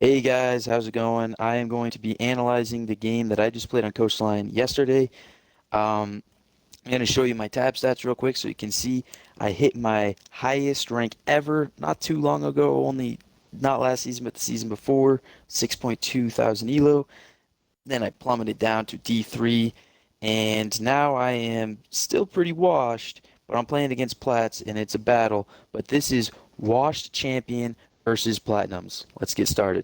Hey guys, how's it going? I am going to be analyzing the game that I just played on Coastline yesterday. I'm going to show you my tab stats real quick so you can see I hit my highest rank ever not too long ago, only not last season, but the season before, 6.2 thousand elo. Then I plummeted down to D3, and now I am still pretty washed, but I'm playing against Plats, and it's a battle. But this is washed champion versus Platinums. Let's get started.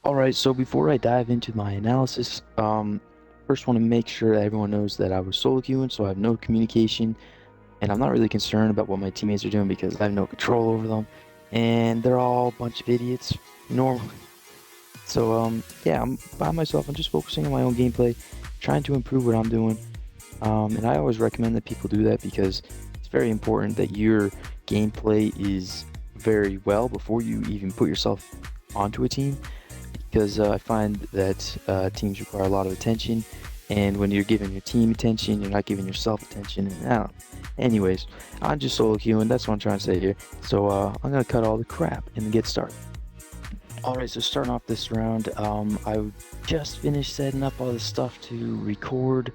All right, so before I dive into my analysis, first want to make sure that everyone knows that I was solo queuing, so I have no communication, and I'm not really concerned about what my teammates are doing because I have no control over them, and they're all a bunch of idiots normally. So yeah, I'm by myself. I'm just focusing on my own gameplay, trying to improve what I'm doing, and I always recommend that people do that because it's very important that your gameplay is very well before you even put yourself onto a team because I find that teams require a lot of attention, and when you're giving your team attention, you're not giving yourself attention. And I don't know. Anyways, I'm just solo queuing. That's what I'm trying to say here. So I'm gonna cut all the crap and get started. All right, so starting off this round, I just finished setting up all the stuff to record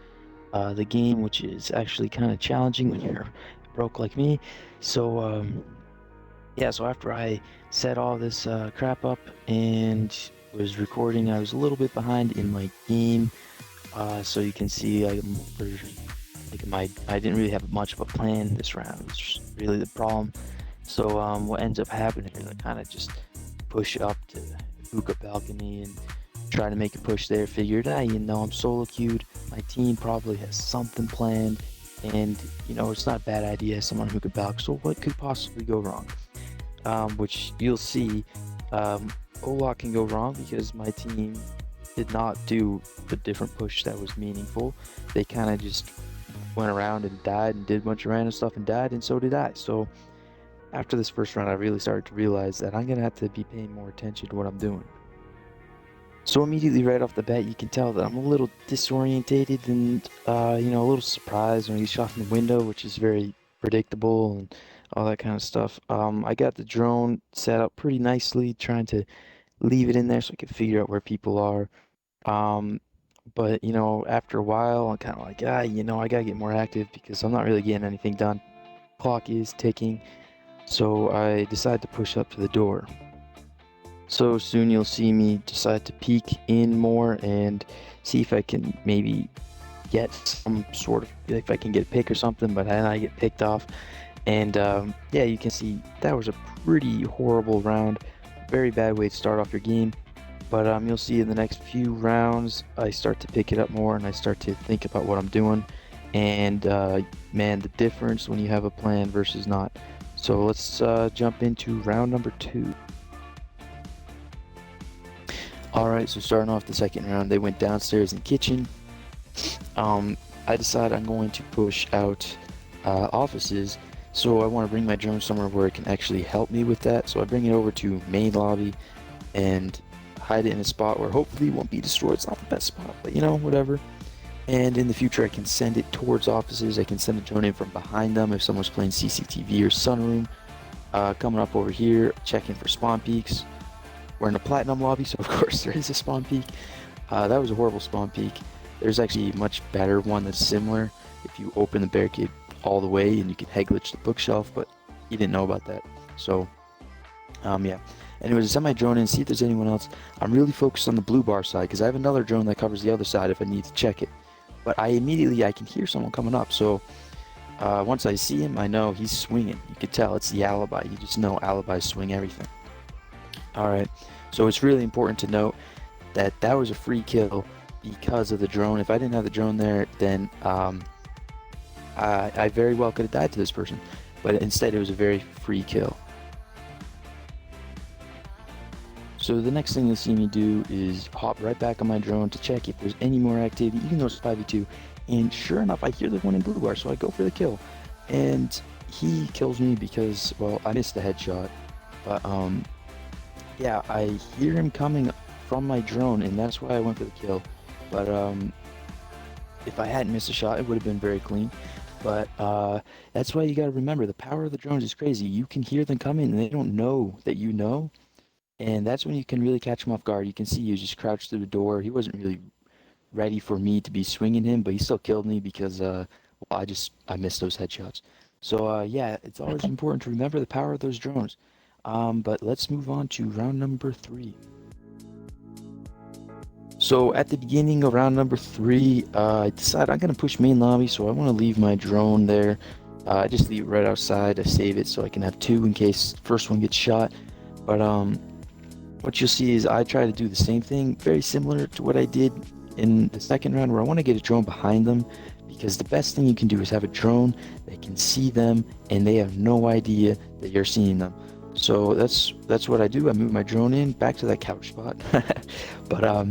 the game, which is actually kind of challenging when you're broke like me. So yeah, so after I set all this crap up and was recording, I was a little bit behind in my game. So you can see I didn't really have much of a plan this round. It's really the problem. So what ends up happening is I kind of just push up to hookah balcony and try to make a push there. Figured, I'm solo queued. My team probably has something planned, and it's not a bad idea. Someone who could balk. So what could possibly go wrong? Which you'll see, a lot can go wrong because my team did not do a different push that was meaningful. They kind of just went around and died and did a bunch of random stuff and died, and so did I. So after this first round, I really started to realize that I'm gonna have to be paying more attention to what I'm doing. So immediately right off the bat, you can tell that I'm a little disorientated and a little surprised when he shot from the window, which is very predictable and all that kind of stuff. I got the drone set up pretty nicely, trying to leave it in there so I could figure out where people are. Um, but after a while, I'm kind of like, I gotta get more active because I'm not really getting anything done. Clock is ticking, so I decide to push up to the door. So soon you'll see me decide to peek in more and see if I can maybe get some sort of, if I can get a pick or something, but then I get picked off. And yeah, you can see that was a pretty horrible round. Very bad way to start off your game. But you'll see in the next few rounds, I start to pick it up more and I start to think about what I'm doing. And man, the difference when you have a plan versus not. So let's jump into round number 2. Alright, so starting off the second round, they went downstairs in kitchen. I decided I'm going to push out offices, so I want to bring my drone somewhere where it can actually help me with that. So I bring it over to main lobby, and hide it in a spot where hopefully it won't be destroyed. It's not the best spot, but you know, whatever. And in the future, I can send it towards offices. I can send a drone in from behind them if someone's playing CCTV or sunroom. Coming up over here, checking for spawn peaks. We're in a platinum lobby, so of course there is a spawn peak. That was a horrible spawn peak. There's actually a much better one that's similar if you open the barricade all the way and you can head glitch the bookshelf, but he didn't know about that. So, yeah. Anyways, I send my drone in, see if there's anyone else. I'm really focused on the blue bar side because I have another drone that covers the other side if I need to check it. But I can hear someone coming up, so once I see him, I know he's swinging. You can tell it's the alibi. You just know alibis swing everything. Alright, so it's really important to note that that was a free kill because of the drone. If I didn't have the drone there, then I very well could have died to this person. But instead, it was a very free kill. So the next thing you'll see me do is hop right back on my drone to check if there's any more activity, even though it's 5v2. And sure enough, I hear the one in blue bar, so I go for the kill. And he kills me because, well, I missed the headshot. But, yeah, I hear him coming from my drone, and that's why I went for the kill. But, if I hadn't missed a shot, it would have been very clean. But, that's why you gotta remember, the power of the drones is crazy. You can hear them coming, and they don't know that you know. And that's when you can really catch him off guard. You can see he just crouched through the door. He wasn't really ready for me to be swinging him, but he still killed me because well, I missed those headshots. So yeah, it's always important to remember the power of those drones. But let's move on to round number 3. So at the beginning of round number 3, I decided I'm gonna push main lobby, so I want to leave my drone there. I just leave it right outside to save it so I can have 2 in case the first one gets shot. But what you'll see is I try to do the same thing, very similar to what I did in the second round, where I want to get a drone behind them, because the best thing you can do is have a drone that can see them and they have no idea that you're seeing them. So that's what I do. I move my drone in back to that couch spot. But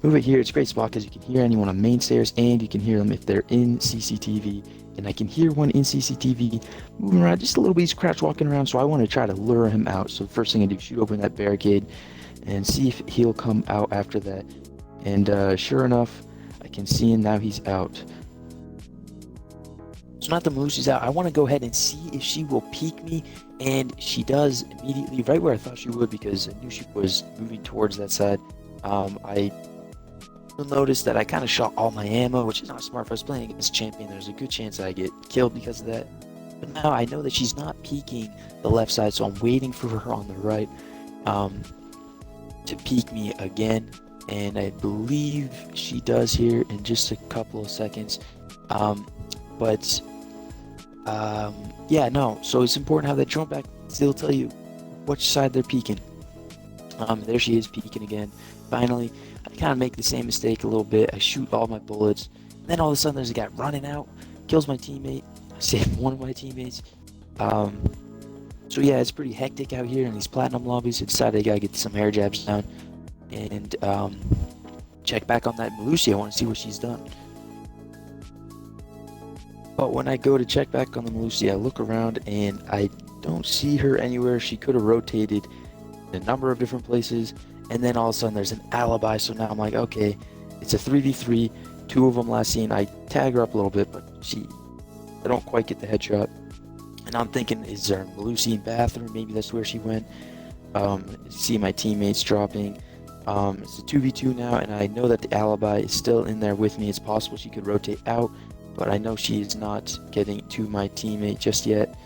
move it here. It's a great spot because you can hear anyone on main stairs and you can hear them if they're in CCTV. And I can hear one in CCTV moving around just a little bit. He's crouch walking around, so I want to try to lure him out. So the first thing I do is shoot open that barricade and see if he'll come out after that. And sure enough, I can see him now. He's out. So now that Melusi's out, I want to go ahead and see if she will peek me, and she does immediately, right where I thought she would, because I knew she was moving towards that side. You'll notice that I kind of shot all my ammo, which is not smart. If I was playing against champion, there's a good chance I get killed because of that. But now I know that she's not peeking the left side, so I'm waiting for her on the right to peek me again. And I believe she does here in just a couple of seconds. Yeah, no. So it's important to have that drone back. They'll tell you which side they're peeking. There she is peeking again. Finally, I kind of make the same mistake a little bit. I shoot all my bullets. And then all of a sudden there's a guy running out, kills my teammate. I save one of my teammates. So yeah, it's pretty hectic out here in these platinum lobbies. I decided I gotta get some air jabs down and check back on that Melusi. I want to see what she's done. But when I go to check back on the Melusi, I look around and I don't see her anywhere. She could have rotated in a number of different places. And then all of a sudden there's an alibi, so now I'm like, okay, it's a 3v3, 2 of them last seen. I tag her up a little bit, but I don't quite get the headshot. And I'm thinking, is there a Melusi in bathroom? Maybe that's where she went. See my teammates dropping. It's a 2v2 now, and I know that the alibi is still in there with me. It's possible she could rotate out, but I know she is not getting to my teammate just yet.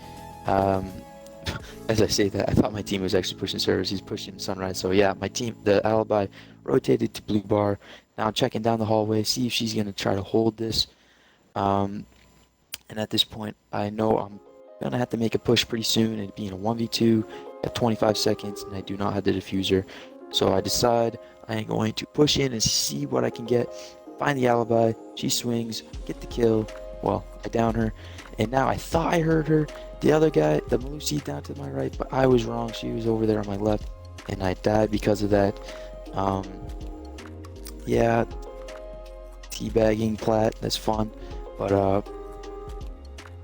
As I say that, I thought my team was actually pushing servers. He's pushing Sunrise. So yeah, my team, the alibi, rotated to blue bar. Now I'm checking down the hallway, see if she's gonna try to hold this. And at this point, I know I'm gonna have to make a push pretty soon. It being a 1v2 at 25 seconds, and I do not have the diffuser. So I decide I am going to push in and see what I can get. Find the alibi. She swings, get the kill. Well, I down her, and now I thought I heard her. The other guy, the Melusi, down to my right, but I was wrong. She was over there on my left, and I died because of that. Yeah, teabagging plat, that's fun, but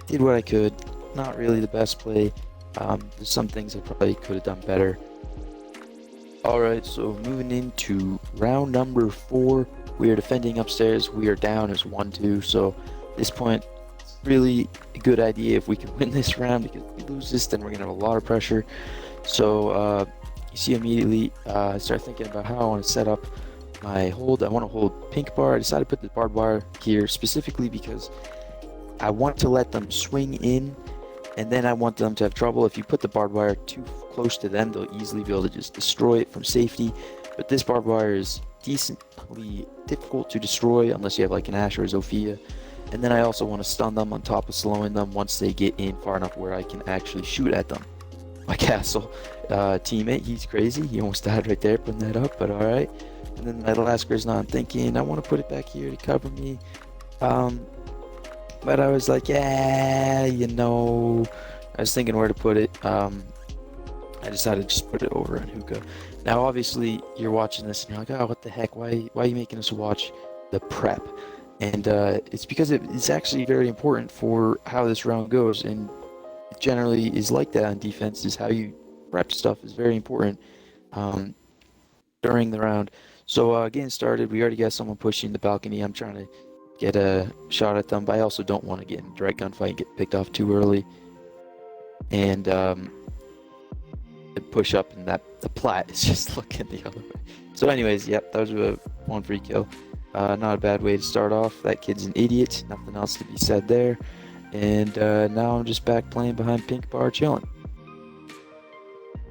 did what I could. Not really the best play. There's some things I probably could have done better. Alright, so moving into round number 4, we are defending upstairs. We are down as 1-2, so at this point, it's really a good idea if we can win this round, because if we lose this, then we're going to have a lot of pressure. So, you see immediately, I start thinking about how I want to set up my hold. I want to hold pink bar. I decided to put the barbed wire here specifically because I want to let them swing in, and then I want them to have trouble. If you put the barbed wire too close to them, they'll easily be able to just destroy it from safety. But this barbed wire is decently difficult to destroy unless you have like an Ash or a Zofia. And then I also want to stun them on top of slowing them once they get in far enough where I can actually shoot at them. My castle teammate, he's crazy. He almost died right there putting that up, but alright. And then my last Grizz, I'm thinking I want to put it back here to cover me. But I was like, yeah, you know, I was thinking where to put it. I decided to just put it over on Hookah. Now, obviously, you're watching this and you're like, oh, what the heck? Why are you making us watch the prep? And it's because it's actually very important for how this round goes. And it generally is like that on defense, is how you prep stuff is very important during the round. So getting started, we already got someone pushing the balcony. I'm trying to get a shot at them, but I also don't want to get in a direct gunfight and get picked off too early. And push up, and the plat is just looking the other way. So anyways, yep, that was a 1 free kill. Not a bad way to start off. That kid's an idiot. Nothing else to be said there. And now I'm just back playing behind pink bar chilling.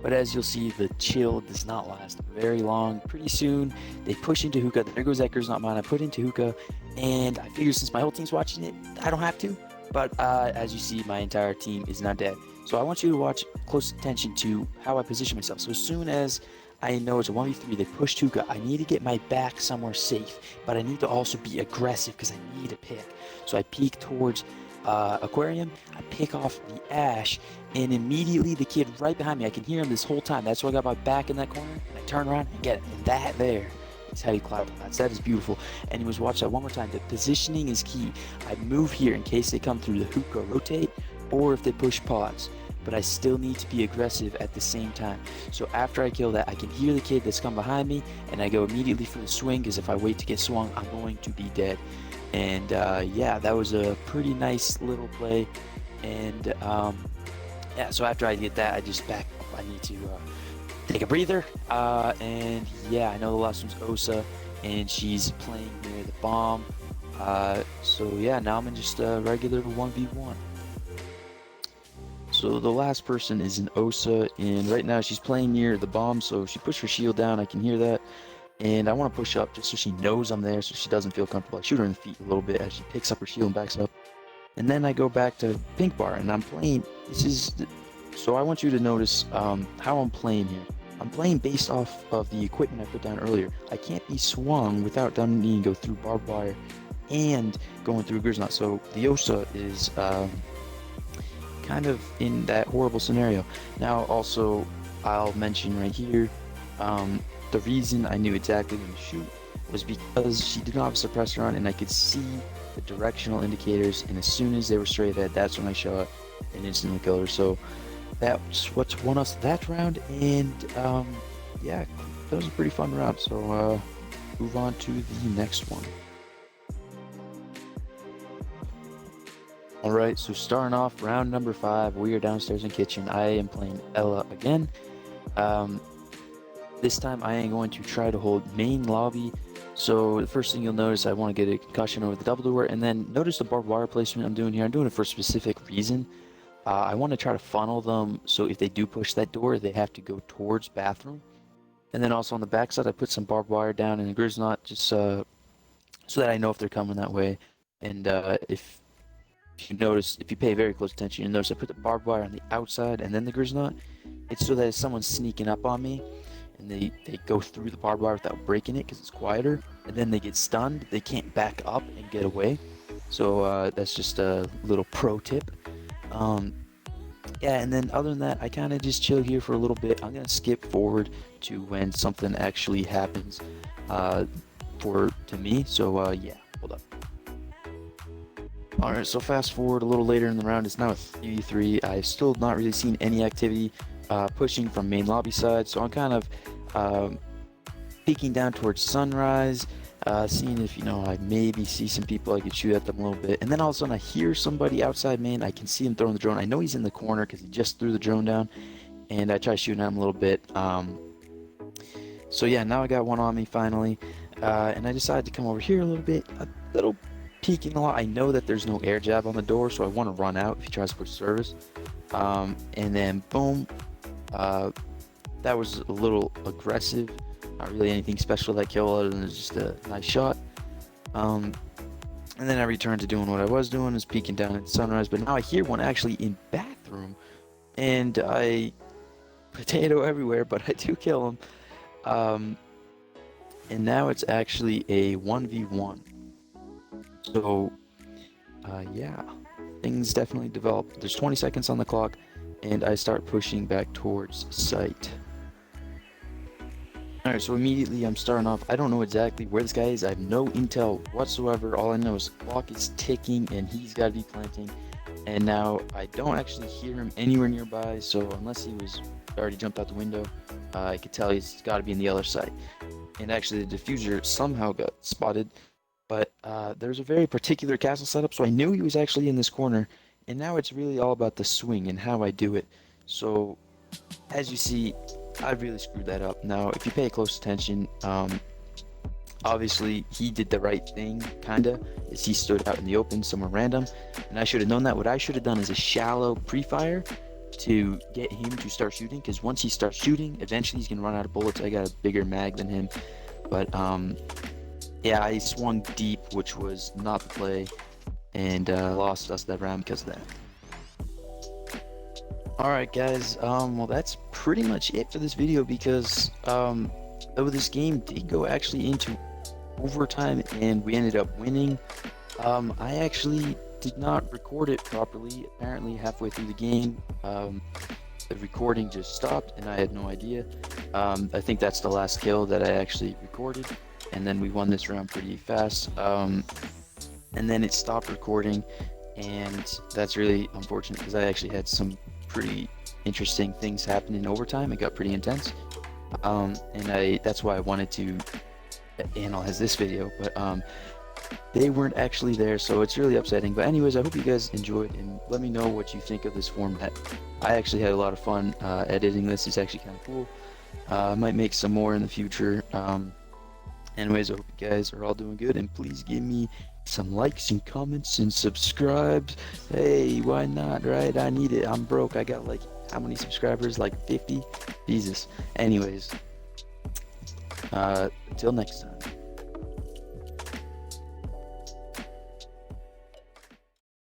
But as you'll see, the chill does not last very long. Pretty soon, they push into Hookah. There goes that Grizz, not mine. I put into Hookah, and I figure since my whole team's watching it, I don't have to. But as you see, my entire team is not dead. So I want you to watch close attention to how I position myself. So as soon as I know it's a 1v3, they push Hookah, I need to get my back somewhere safe, but I need to also be aggressive because I need a pick. So I peek towards Aquarium, I pick off the Ash, and immediately the kid right behind me, I can hear him this whole time. That's why I got my back in that corner, and I turn around and get it. And that there is how you cloud dots. That is beautiful. Anyways, watch that one more time. The positioning is key. I move here in case they come through the Hookah rotate, or if they push pods. But I still need to be aggressive at the same time. So after I kill that, I can hear the kid that's come behind me, and I go immediately for the swing, because if I wait to get swung, I'm going to be dead. And yeah, that was a pretty nice little play. And yeah, so after I get that, I just back up. I need to take a breather. And yeah, I know the last one's Osa, and she's playing near the bomb. So yeah, now I'm in just a regular 1v1. So the last person is an Osa, and right now she's playing near the bomb, so she pushed her shield down. I can hear that. And I want to push up just so she knows I'm there, so she doesn't feel comfortable. I shoot her in the feet a little bit as she picks up her shield and backs up. And then I go back to pink bar, and I'm playing. So I want you to notice how I'm playing here. I'm playing based off of the equipment I put down earlier. I can't be swung without needing to go through barbed wire and going through Grizz. So the Osa is kind of in that horrible scenario. Now also, I'll mention right here, the reason I knew exactly when to shoot was because she did not have a suppressor on, and I could see the directional indicators, and as soon as they were straight ahead, that's when I shot and instantly killed her. So that's what won us that round, and yeah, that was a pretty fun round. So move on to the next one. Alright, so starting off round number 5, we are downstairs in kitchen. I am playing Ella again. This time I am going to try to hold main lobby. So the first thing you'll notice, I want to get a concussion over the double door, and then notice the barbed wire placement I'm doing here. I'm doing it for a specific reason. I want to try to funnel them, so if they do push that door, they have to go towards bathroom. And then also on the backside, I put some barbed wire down in the Grizz knot, just so that I know if they're coming that way. And if you notice, if you pay very close attention, you'll notice I put the barbed wire on the outside and then the Grizz knot. It's so that if someone's sneaking up on me, and they go through the barbed wire without breaking it because it's quieter, and then they get stunned, they can't back up and get away. So that's just a little pro tip. Yeah, and then other than that, I kind of just chill here for a little bit. I'm gonna skip forward to when something actually happens to me. So yeah, hold up. Alright, so fast forward a little later in the round. It's now a 3v3. I've still not really seen any activity pushing from main lobby side, so I'm kind of um, peeking down towards sunrise, seeing if, I maybe see some people I could shoot at them a little bit. And then all of a sudden I hear somebody outside, man. I can see him throwing the drone. I know he's in the corner because he just threw the drone down. And I try shooting at him a little bit. So yeah, now I got one on me finally. And I decided to come over here a little peeking a lot. I know that there's no air jab on the door, so I want to run out if he tries to push service. And then boom, that was a little aggressive. Not really anything special that kill other than just a nice shot. And then I returned to doing what I was doing, is peeking down at sunrise. But now I hear one actually in bathroom, and I potato everywhere, but I do kill him. And now it's actually a 1v1. So, yeah, things definitely develop. There's 20 seconds on the clock, and I start pushing back towards site. Alright, so immediately I'm starting off. I don't know exactly where this guy is. I have no intel whatsoever. All I know is the clock is ticking, and he's got to be planting. And now I don't actually hear him anywhere nearby, so unless he was already jumped out the window, I could tell he's got to be in the other side. And actually the diffuser somehow got spotted, but there's a very particular castle setup, so I knew he was actually in this corner. And now it's really all about the swing and how I do it. So as you see, I really screwed that up. Now if you pay close attention, obviously he did the right thing, kinda, is he stood out in the open somewhere random, and I should have known that. What I should have done is a shallow pre-fire to get him to start shooting, because once he starts shooting, eventually he's gonna run out of bullets. I got a bigger mag than him, but yeah, I swung deep, which was not the play, and lost us that round because of that. Alright guys, well that's pretty much it for this video, because though this game did go actually into overtime and we ended up winning, I actually did not record it properly. Apparently halfway through the game, the recording just stopped and I had no idea. I think that's the last kill that I actually recorded, and then we won this round pretty fast. And then it stopped recording, and that's really unfortunate because I actually had some pretty interesting things happen in overtime. It got pretty intense, and that's why I wanted to analyze this video, but they weren't actually there, so it's really upsetting. But anyways, I hope you guys enjoyed, and let me know what you think of this format. I actually had a lot of fun editing this. It's actually kind of cool. I might make some more in the future. Anyways, I hope you guys are all doing good, and please give me some likes and comments and subscribes. Hey, why not, right? I need it. I'm broke. I got like, how many subscribers? Like 50? Jesus. Anyways, until next time.